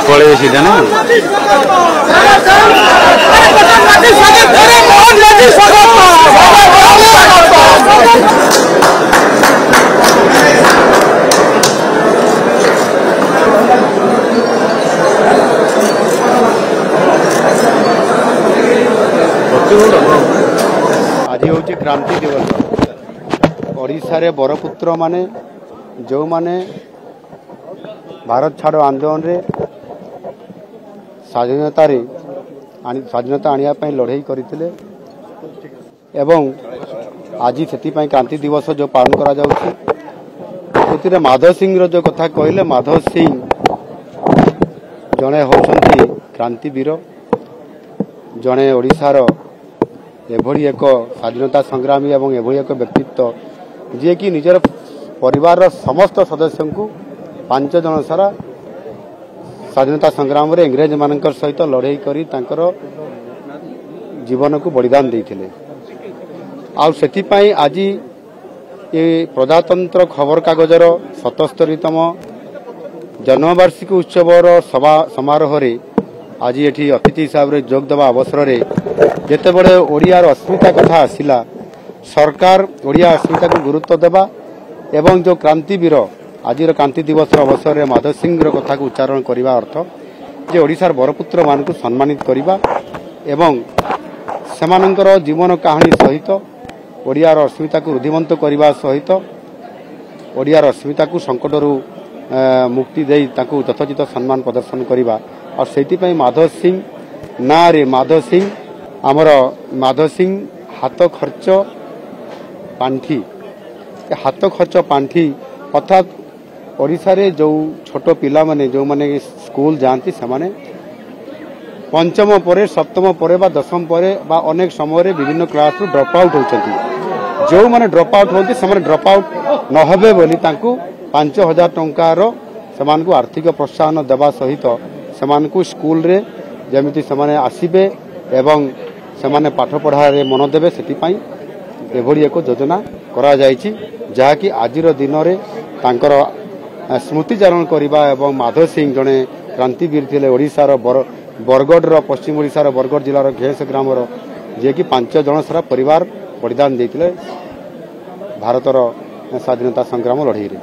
पड़े सीधा ना आज हूँ क्रांति दिवस ओडिशा रे बरपुत्र माने जो माने भारत छाड़ो आंदोलन रे स्वाधीनता आनिया लड़ाई करते एवं आज से क्रांति दिवस जो पालन करा जाउछि माधव सिंह रो जो कथा कहले माधव सिंह जड़े होउछंती क्रांतिवीर जड़े ओडिशार एभली एक स्वाधीनता संग्रामी एवं एभली एक व्यक्तित्व जी कि निजर परिवार समस्त सदस्य को 5 जन सारा स्वाधीनता संग्राम रे इंग्रेज मानकर सहित लड़ाई करी तांकर जीवन को बलिदान देइथिले आ सेतिपई आज ये प्रजातंत्र खबर कागजर 77तम जन्मवार्षिकी उत्सवर सभा समारोह रे आज ये अतिथि हिसाब से जोग देवा अवसर रे जेते बड़े ओडियार अस्मिता कथा आसिला सरकार ओडिया अस्मिता को गुरुत्व देवा एवं जो क्रांतिवीर आज क्रांति दिवस अवसर में माधव सिंह कथा को उच्चारण करने अर्थ जे ओडिशार बरपुत्र मान को सम्मानित करने एवं सेमानंकर जीवन कहानी सहित ओडियार अस्मिता को रुधिमंत करने सहित ओडियार अस्मिता को संकटरू मुक्ति दे यथोचित सम्मान प्रदर्शन करने और से माधव सिंह ना रे माधव सिंह आमर माधव सिंह हाथ खर्च पांठी अर्थात ओडिशा रे जो छोट पिला माने जो माने स्कूल जाती से माने पंचम पर सप्तम पर दशम पर अनेक समय विभिन्न क्लास ड्रॉप आउट होती जो माने ड्रॉप आउट होती से ड्रॉप आउट नहे बोली 5,000 टंकार से आर्थिक प्रोत्साहन देवा सहित से स्कूल रे जमिति से आसबे एवं से पाठ पढ़ारे मन देवे से एभली एक योजना करा जायछि जहाँकि आज दिन में तांकर स्मृतिचारण करने एवं माधव सिंह जड़े क्रांतिवीर थे ओडिशार बरगढ़ पश्चिम ओडिशार बरगढ़ जिलार घेस ग्राम जे कि 5 जन सारा परिवार बलिदान देते भारतर स्वाधीनता संग्राम लड़ाई।